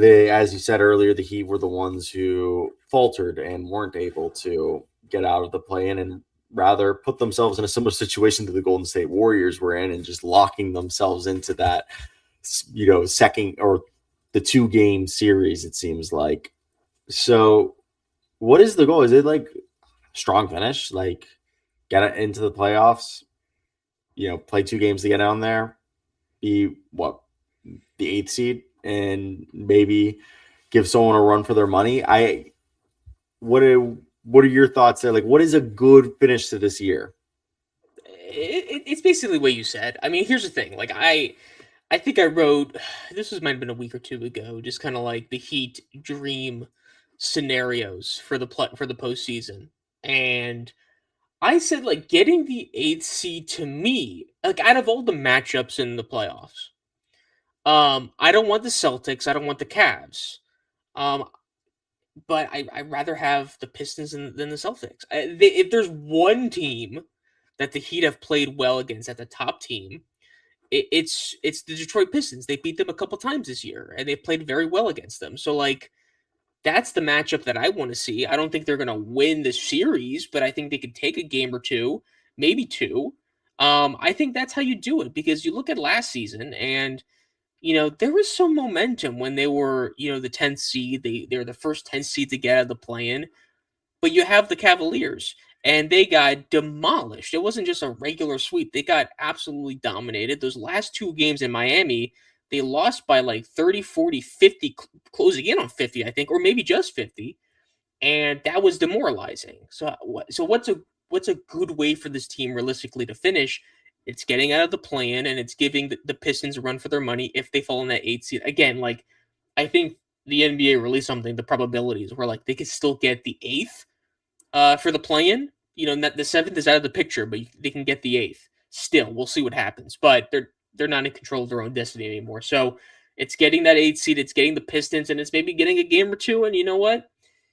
as you said earlier, the Heat were the ones who faltered and weren't able to get out of the play-in and rather put themselves in a similar situation to the Golden State Warriors were in, and just locking themselves into that, second or the 2-game series, it seems like. So what is the goal? Is it like strong finish, like get it into the playoffs, play 2 games to get down there, be the 8th seed, and maybe give someone a run for their money? What are your thoughts there? Like, what is a good finish to this year? It's basically what you said. I mean, here's the thing. Like, I think I wrote might have been a week or two ago, just kind of like the Heat dream scenarios for the postseason, and I said like getting the 8th seed to me, like out of all the matchups in the playoffs, I don't want the Celtics, I don't want the Cavs, um, but I'd rather have the Pistons than the Celtics. If there's one team that the Heat have played well against at the top team, it's the Detroit Pistons. They beat them a couple times this year, and they've played very well against them. So like that's the matchup that I want to see. I don't think they're going to win the series, but I think they could take a game or two, maybe two. I think that's how you do it because you look at last season and there was some momentum when they were, the 10th seed. They were the first 10th seed to get out of the play-in. But you have the Cavaliers, and they got demolished. It wasn't just a regular sweep. They got absolutely dominated. Those last 2 games in Miami, they lost by like 30, 40, 50, closing in on 50, I think, or maybe just 50. And that was demoralizing. So what's a good way for this team realistically to finish? It's getting out of the play-in, and it's giving the Pistons a run for their money if they fall in that 8th seed. Again, like I think the NBA released something, the probabilities where like they could still get the 8th for the play-in. The 7th is out of the picture, but they can get the 8th. Still, we'll see what happens. But they're not in control of their own destiny anymore. So it's getting that 8th seed, it's getting the Pistons, and it's maybe getting a game or two. And you know what?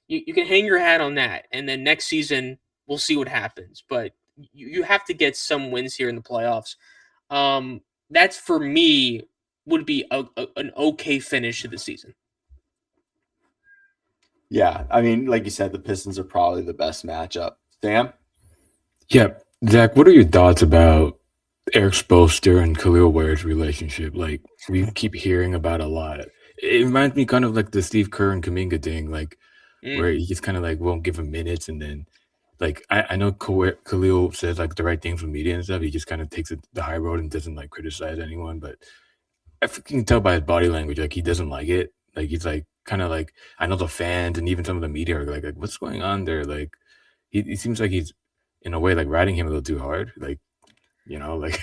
You can hang your hat on that. And then next season, we'll see what happens. But you have to get some wins here in the playoffs. That's for me would be an okay finish to the season. Yeah, I mean, like you said, the Pistons are probably the best matchup. Sam? Yeah, Zach, what are your thoughts about Eric Spoelstra and Khalil Ware's relationship? Like, we keep hearing about a lot. It reminds me kind of like the Steve Kerr and Kuminga thing, like where he just kind of like won't give him minutes, and then like I know Khalil says like the right things with media and stuff. He just kind of takes the high road and doesn't like criticize anyone, but I can tell by his body language like he doesn't like it. Like he's like kind of like I know the fans and even some of the media are like what's going on there? Like he seems like he's in a way like riding him a little too hard. Like like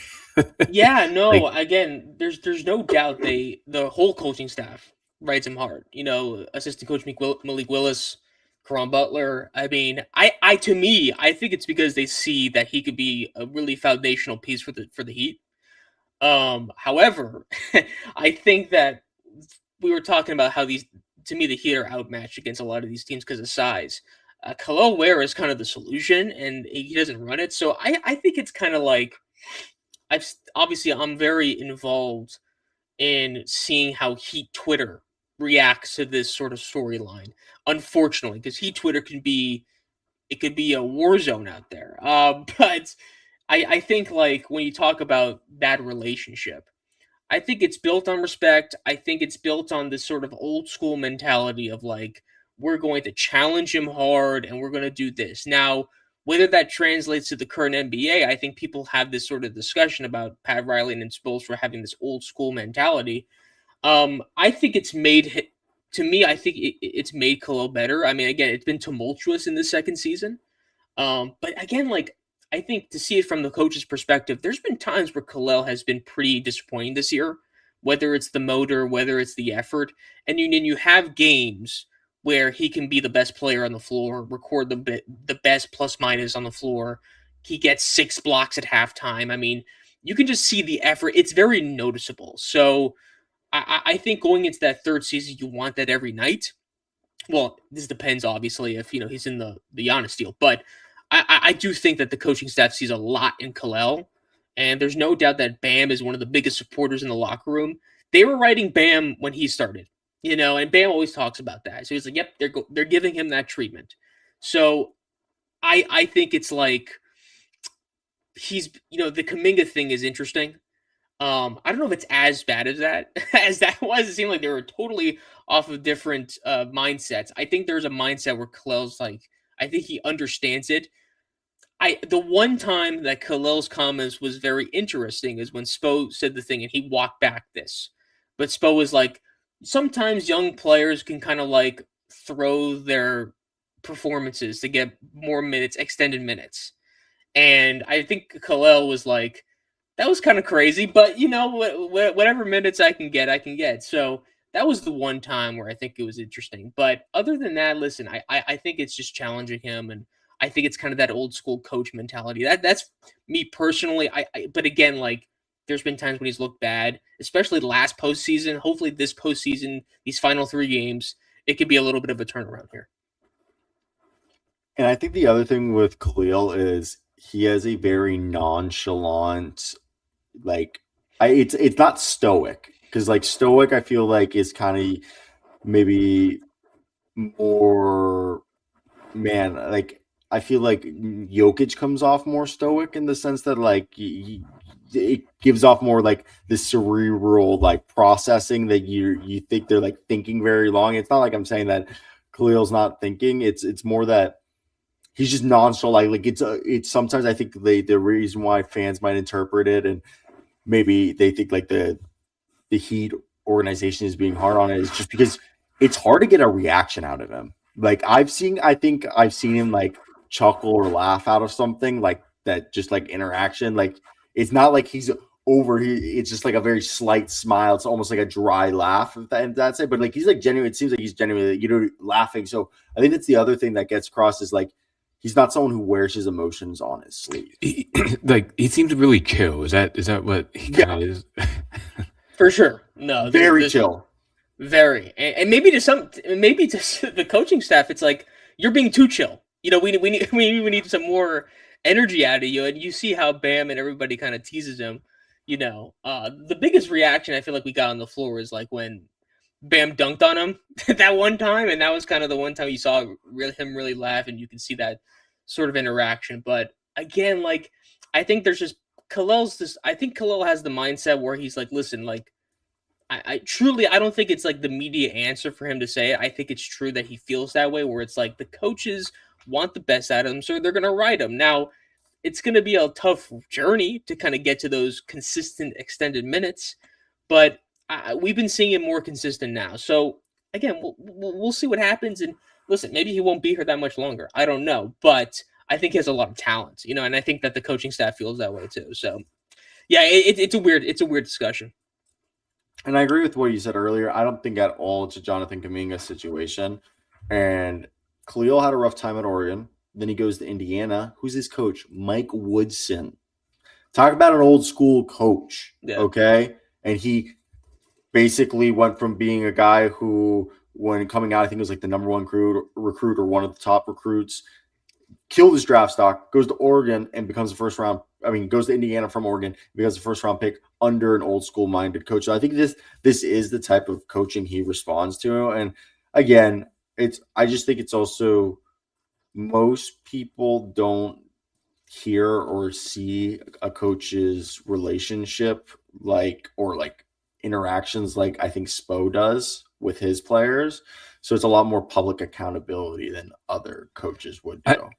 Yeah, no, like again, there's no doubt the whole coaching staff rides him hard. Assistant coach Malik Willis, Caron Butler. I mean, I to me, I think it's because they see that he could be a really foundational piece for the Heat. However, I think that we were talking about how to me, the Heat are outmatched against a lot of these teams because of size. Khalil Ware is kind of the solution, and he doesn't run it. So I think it's kind of like I'm very involved in seeing how Heat Twitter reacts to this sort of storyline. Unfortunately, because Heat Twitter could be a war zone out there. But I think like when you talk about that relationship, I think it's built on respect. I think it's built on this sort of old school mentality of like, we're going to challenge him hard and we're going to do this. Now, whether that translates to the current NBA, I think people have this sort of discussion about Pat Riley and Spoelstra having this old school mentality. I think it's made, to me, I think it's made Khalil better. I mean, again, it's been tumultuous in the second season. But again, like, I think to see it from the coach's perspective, there's been times where Khalil has been pretty disappointing this year, whether it's the motor, whether it's the effort. And you have games where he can be the best player on the floor, record the best plus minus on the floor. He gets 6 blocks at halftime. I mean, you can just see the effort. It's very noticeable. So I think going into that third season, you want that every night. Well, this depends, obviously, if he's in the Giannis deal. But I do think that the coaching staff sees a lot in Khalil. And there's no doubt that Bam is one of the biggest supporters in the locker room. They were writing Bam when he started. And Bam always talks about that. So he's like, yep, they're giving him that treatment. So I think it's like he's the Kuminga thing is interesting. I don't know if it's as bad as that as that was. It seemed like they were totally off of different mindsets. I think there's a mindset where Khalil's like, I think he understands it. The one time that Khalil's comments was very interesting is when Spo said the thing and he walked back this. But Spo was like, sometimes young players can kind of like throw their performances to get more minutes, extended minutes. And I think Khalil was like, that was kind of crazy, but whatever minutes I can get, I can get. So that was the one time where I think it was interesting. But other than that, listen, I think it's just challenging him, and I think it's kind of that old school coach mentality. That's me personally. But again, like there's been times when he's looked bad, especially last postseason. Hopefully, this postseason, these final 3 games, it could be a little bit of a turnaround here. And I think the other thing with Khalil is he has a very nonchalant, like it's not stoic, because like stoic I feel like is kind of maybe more, man, like I feel like Jokic comes off more stoic in the sense that like it gives off more like the cerebral like processing that you think they're like thinking very long. It's not like I'm saying that Khalil's not thinking. It's more that he's just nonchalant. Like it's sometimes I think the reason why fans might interpret it, and maybe they think like the Heat organization is being hard on it, is just because it's hard to get a reaction out of him. Like I think I've seen him like chuckle or laugh out of something like that, just like interaction. Like it's not like he's it's just like a very slight smile. It's almost like a dry laugh, if that's it. But like he's like genuine. It seems like he's genuinely, laughing. So I think that's the other thing that gets across is like he's not someone who wears his emotions on his sleeve. He seems really chill. Is that what he kind of is? For sure. No, very chill. Very, and maybe to the coaching staff, it's like you're being too chill. We need some more energy out of you, and you see how Bam and everybody kind of teases him. The biggest reaction I feel like we got on the floor was like when Bam dunked on him that one time, and that was kind of the one time you saw him really laugh, and you can see that sort of interaction. But again, like I think there's just I think Khalil has the mindset where he's like, listen, like I truly, I don't think it's like the media answer for him to say it. I think it's true that he feels that way, where it's like the coaches want the best out of him, so they're going to ride him. Now, it's going to be a tough journey to kind of get to those consistent extended minutes, but we've been seeing it more consistent now. So again, we'll see what happens. And listen, maybe he won't be here that much longer. I don't know, but I think he has a lot of talent, and I think that the coaching staff feels that way too. So yeah, it's a weird discussion. And I agree with what you said earlier. I don't think at all it's a Jonathan Kuminga situation. And Khalil had a rough time at Oregon. Then he goes to Indiana. Who's his coach? Mike Woodson. Talk about an old school coach, okay? And he basically went from being a guy who, when coming out, I think it was like the number 1 recruit or one of the top recruits, killed his draft stock, goes to Oregon and becomes goes to Indiana from Oregon, becomes a first-round pick under an old school-minded coach. So I think this is the type of coaching he responds to. And again, I just think it's also most people don't hear or see a coach's relationship or interactions like I think Spo does with his players. So it's a lot more public accountability than other coaches would do.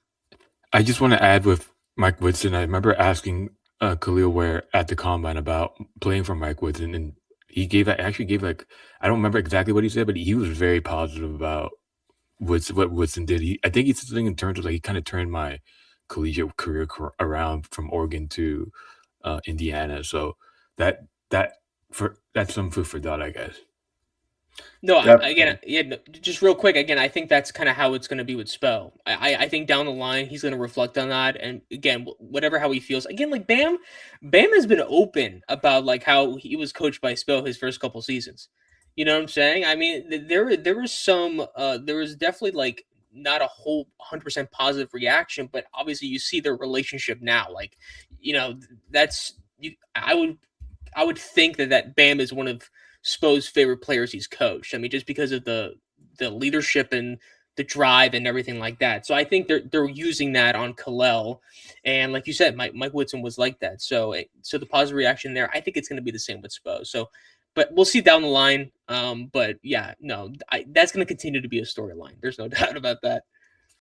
I just want to add with Mike Woodson. I remember asking Khalil Ware at the combine about playing for Mike Woodson, and he actually gave like, I don't remember exactly what he said, but he was very positive about what Woodson did. I think he's something in terms of like he kind of turned my collegiate career around from Oregon to Indiana. So that's some food for thought, I guess. No, just real quick. Again, I think that's kind of how it's going to be with Spo. I think down the line he's going to reflect on that, and again, how he feels. Again, like Bam has been open about like how he was coached by Spo his first couple seasons. You know what I'm saying? I mean, there was definitely like not a whole 100% positive reaction, but obviously you see their relationship now. Like, I would think that Bam is one of Spo's favorite players he's coached. I mean, just because of the leadership and the drive and everything like that. So I think they're using that on Kalel, and like you said, Mike Woodson was like that. So the positive reaction there, I think it's going to be the same with Spo. So, but we'll see down the line. But yeah, no, that's going to continue to be a storyline. There's no doubt about that.